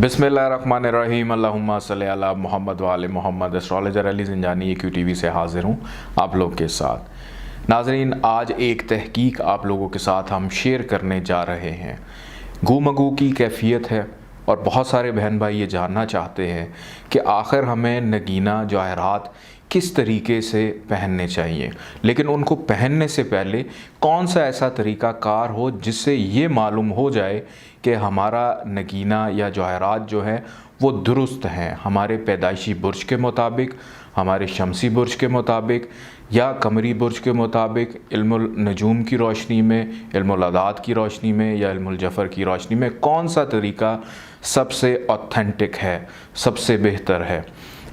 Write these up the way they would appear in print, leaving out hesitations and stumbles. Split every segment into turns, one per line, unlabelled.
बिस्मिल्लाहिर्रहमानिर्रहीम अल्लाहुम्मा सल्ली अला मोहम्मद व आले मोहम्मद। एस्ट्रोलॉजर अली ज़िंजानी EQTV से हाज़िर हूँ आप लोग के साथ। नाज़रीन, आज एक तहकीक आप लोगों के साथ हम शेयर करने जा रहे हैं। गूमगू की कैफियत है और बहुत सारे बहन भाई ये जानना चाहते हैं कि आखिर हमें नगीना जवाहरात किस तरीके से पहनने चाहिए, लेकिन उनको पहनने से पहले कौन सा ऐसा तरीका कार हो जिससे ये मालूम हो जाए कि हमारा नगीना या जवाहरात जो है वो दुरुस्त हैं, हमारे पैदाइशी बुर्ज के मुताबिक, हमारे शमसी बुर्ज के मुताबिक या कमरी बुर्ज के मुताबिक, इल्मुल नजूम की रोशनी में, इल्मुल अदाद की रोशनी में या इल्मुल जफ़र की रोशनी में कौन सा तरीका सबसे ऑथेंटिक है, सबसे बेहतर है।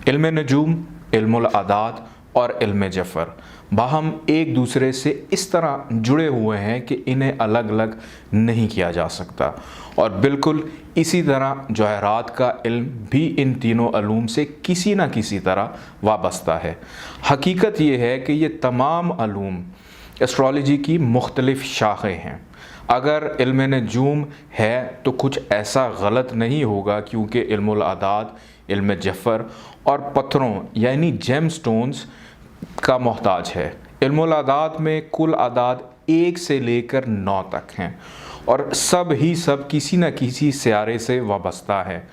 इल्म नजूम, इल्मुल अदाद और इल्म जफ़र बाहम एक दूसरे से इस तरह जुड़े हुए हैं कि इन्हें अलग अलग नहीं किया जा सकता, और बिल्कुल इसी तरह जवाहरात का इल्म भी इन तीनों अलूम से किसी न किसी तरह वाबस्ता है। हकीकत ये है कि ये तमाम अलूम एस्ट्रोलॉजी की मुख्तलिफ़ शाखें हैं। अगर इल्म नजूम है तो कुछ ऐसा गलत नहीं होगा, क्योंकि इल्मुल अदाद, इल्म जफ़र और पत्थरों यानी जेम स्टोन्स का मोहताज है। इल्मुल अदाद में कुल अदाद 1 से लेकर 9 तक हैं और सब किसी न किसी सियारे से वाबस्ता है।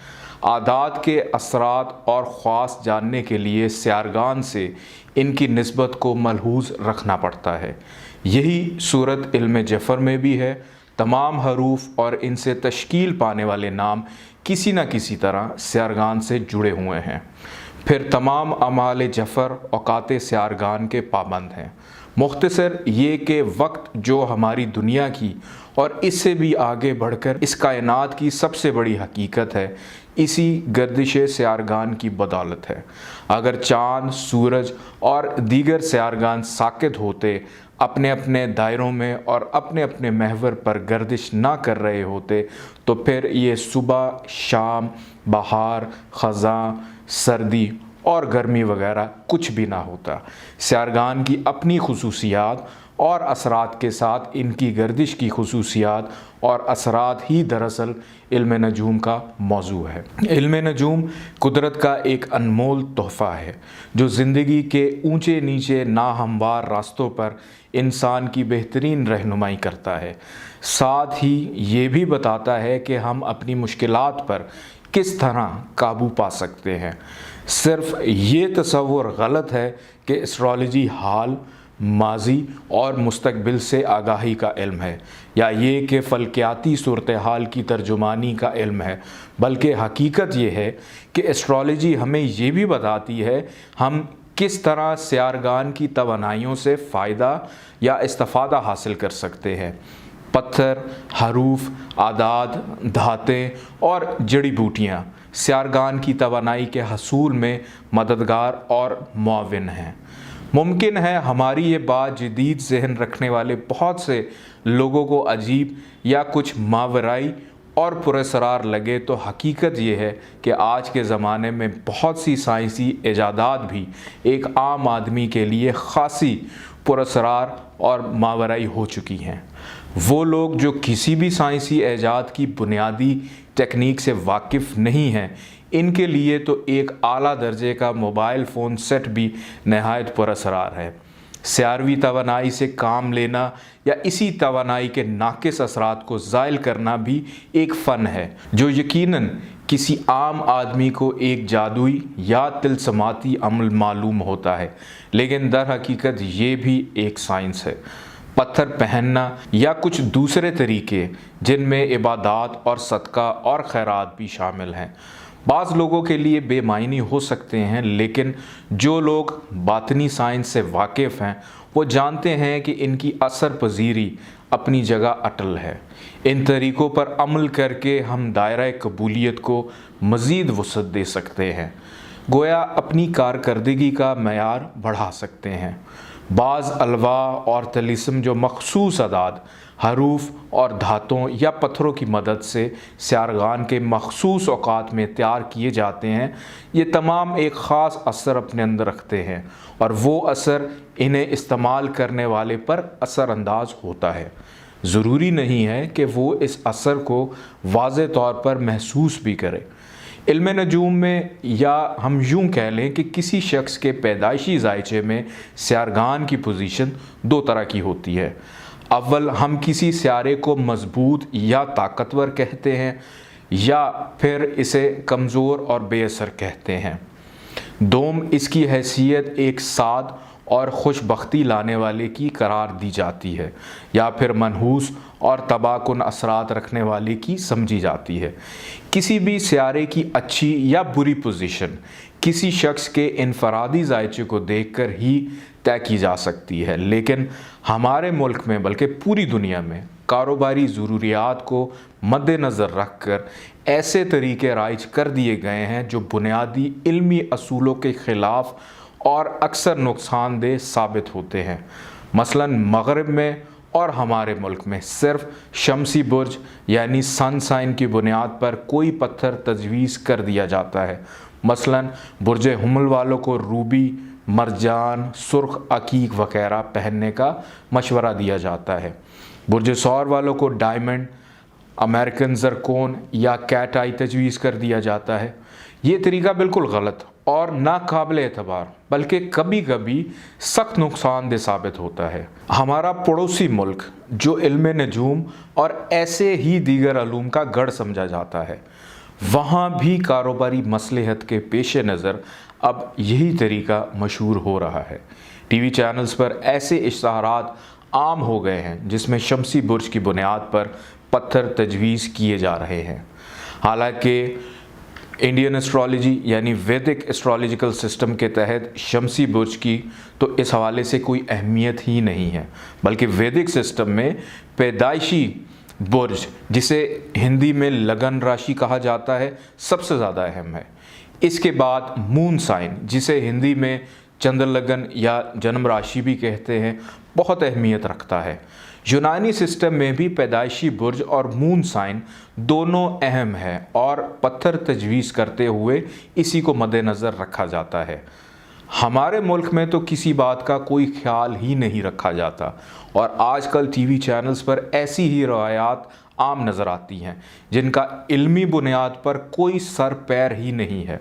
आदाद के असरात और ख़ास जानने के लिए सियारगान से इनकी निस्बत को मलहूज़ रखना पड़ता है। यही सूरत इल्म जफ़र में भी है। तमाम हरूफ और इनसे तश्कील पाने वाले नाम किसी न किसी तरह सियारगान से जुड़े हुए हैं। फिर तमाम अमाल जफ़र औकात सियारगान के पाबंद हैं। मुख्तसर ये कि वक्त जो हमारी दुनिया की और इससे भी आगे बढ़कर इस कायनात की सबसे बड़ी हकीकत है, इसी गर्दिश सियारगान की बदौलत है। अगर चाँद, सूरज और दीगर सियारगान साकित होते, अपने अपने दायरों में और अपने अपने महवर पर गर्दिश ना कर रहे होते, तो फिर ये सुबह, शाम, बहार, ख़ज़ां, सर्दी और गर्मी वगैरह कुछ भी ना होता। सियारगान की अपनी खुसूसियात और असरात के साथ इनकी गर्दिश की खुसूसियात और असरात ही दरअसल इल्म नजूम का मौजू है। इल्म नजूम कुदरत का एक अनमोल तोहफ़ा है जो ज़िंदगी के ऊंचे नीचे नाहमवार रास्तों पर इंसान की बेहतरीन रहनुमाई करता है। साथ ही ये भी बताता है कि हम अपनी मुश्किलात पर किस तरह काबू पा सकते हैं। सिर्फ ये तसव्वुर गलत है कि एस्ट्रोलॉजी हाल, माजी और मुस्तकबिल से आगाही का इल्म है, या ये कि फ़ल्कियाती सूरत हाल की तर्जुमानी का इल्म है, बल्कि हकीकत ये है कि एस्ट्रोलॉजी हमें ये भी बताती है हम किस तरह सियारगान की तवानाइयों से फ़ायदा या इस्तिफ़ादा हासिल कर सकते हैं। पत्थर, हरूफ, आदाद, धातें और जड़ी बूटियाँ सियारगान की तवानाई के हसूल में मददगार और मुआविन हैं। मुमकिन है हमारी ये बात जदीद ज़हन रखने वाले बहुत से लोगों को अजीब या कुछ मावराई और पुरअसरार लगे, तो हकीकत ये है कि आज के ज़माने में बहुत सी साइंसी इजादात भी एक आम आदमी के लिए ख़ासी पुरअसरार और मावराई हो चुकी हैं। वो लोग जो किसी भी साइंसी ईजाद की बुनियादी टेक्निक से वाकिफ़ नहीं हैं, इनके लिए तो एक आला दर्जे का मोबाइल फ़ोन सेट भी नहायत पुरअसरार है। सियारवी तवानाई से काम लेना या इसी तवानाई के नाकिस असरात को ज़ाइल करना भी एक फ़न है, जो यकीनन किसी आम आदमी को एक जादुई या तिलस्माती अमल मालूम होता है, लेकिन दर हकीकत ये भी एक साइंस है। पत्थर पहनना या कुछ दूसरे तरीके जिनमें इबादात और सदका और खैरात भी शामिल हैं, बाज़ लोगों के लिए बेमायनी हो सकते हैं, लेकिन जो लोग बातनी साइंस से वाकिफ़ हैं वो जानते हैं कि इनकी असर पजीरी अपनी जगह अटल है। इन तरीक़ों पर अमल करके हम दायरा कबूलियत को मज़ीद वसअत दे सकते हैं, गोया अपनी कारकर्दगी का मयार बढ़ा सकते हैं। बाज़ अलवा और तलिस्म जो मखसूस अदाद, हरूफ और धातों या पत्थरों की मदद से सियारगान के मखसूस औकात में तैयार किए जाते हैं, ये तमाम एक ख़ास असर अपने अंदर रखते हैं और वो असर इन्हें इस्तेमाल करने वाले पर असर अंदाज होता है। ज़रूरी नहीं है कि वो इस असर को वाज़े तौर पर महसूस भी करे। علم نجوم میں یا ہم یوں کہہ لیں کہ کسی شخص کے پیدائشی ذائچے میں سیارگان کی پوزیشن دو طرح کی ہوتی ہے۔ اول ہم کسی سیارے کو مضبوط یا طاقتور کہتے ہیں یا پھر اسے کمزور اور بے اثر کہتے ہیں۔ دوم اس کی حیثیت ایک سعد اور خوش بختی لانے والے کی قرار دی جاتی ہے یا پھر منحوس اور تباہ کن اثرات رکھنے والے کی سمجھی جاتی ہے۔ کسی بھی سیارے کی اچھی یا بری پوزیشن کسی شخص کے انفرادی ذائچے کو دیکھ کر ہی طے کی جا سکتی ہے، لیکن ہمارے ملک میں بلکہ پوری دنیا میں کاروباری ضروریات کو مد نظر رکھ کر ایسے طریقے رائج کر دیے گئے ہیں جو بنیادی علمی اصولوں کے خلاف اور اکثر نقصان دہ ثابت ہوتے ہیں۔ مثلاً مغرب میں اور ہمارے ملک میں صرف شمسی برج یعنی سن سائن کی بنیاد پر کوئی پتھر تجویز کر دیا جاتا ہے۔ مثلاً برج حمل والوں کو روبی، مرجان، سرخ عقیق وغیرہ پہننے کا مشورہ دیا جاتا ہے۔ برج ثور والوں کو ڈائمنڈ، امریکن زرکون یا کیٹ آئی تجویز کر دیا جاتا ہے۔ یہ طریقہ بالکل غلط اور ناقابل اعتبار بلکہ کبھی کبھی سخت نقصان دہ ثابت ہوتا ہے۔ ہمارا پڑوسی ملک جو علم نجوم اور ایسے ہی دیگر علوم کا گڑھ سمجھا جاتا ہے، وہاں بھی کاروباری مصلحت کے پیش نظر اب یہی طریقہ مشہور ہو رہا ہے۔ ٹی وی چینلز پر ایسے اشتہارات عام ہو گئے ہیں جس میں شمسی برج کی بنیاد پر پتھر تجویز کیے جا رہے ہیں، حالانکہ انڈین اسٹرالوجی یعنی ویدک اسٹرالوجیکل سسٹم کے تحت شمسی برج کی تو اس حوالے سے کوئی اہمیت ہی نہیں ہے، بلکہ ویدک سسٹم میں پیدائشی برج جسے ہندی میں لگن راشی کہا جاتا ہے سب سے زیادہ اہم ہے۔ اس کے بعد مون سائن جسے ہندی میں چندر لگن یا جنم راشی بھی کہتے ہیں بہت اہمیت رکھتا ہے۔ یونانی سسٹم میں بھی پیدائشی برج اور مون سائن دونوں اہم ہیں اور پتھر تجویز کرتے ہوئے اسی کو مد نظر رکھا جاتا ہے۔ ہمارے ملک میں تو کسی بات کا کوئی خیال ہی نہیں رکھا جاتا اور آج کل ٹی وی چینلز پر ایسی ہی روایات عام نظر آتی ہیں جن کا علمی بنیاد پر کوئی سر پیر ہی نہیں ہے۔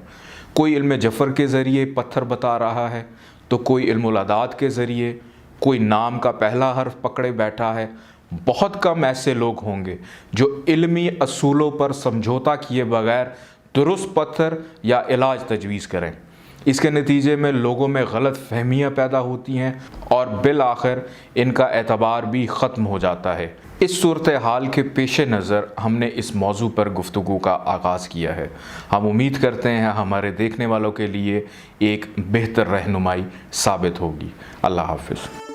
کوئی علم جفر کے ذریعے پتھر بتا رہا ہے تو کوئی علم الاعداد کے ذریعے، کوئی نام کا پہلا حرف پکڑے بیٹھا ہے۔ بہت کم ایسے لوگ ہوں گے جو علمی اصولوں پر سمجھوتا کیے بغیر درست پتھر یا علاج تجویز کریں۔ اس کے نتیجے میں لوگوں میں غلط فہمیاں پیدا ہوتی ہیں اور بالآخر ان کا اعتبار بھی ختم ہو جاتا ہے۔ اس صورتحال کے پیش نظر ہم نے اس موضوع پر گفتگو کا آغاز کیا ہے۔ ہم امید کرتے ہیں ہمارے دیکھنے والوں کے لیے ایک بہتر رہنمائی ثابت ہوگی۔ اللہ حافظ۔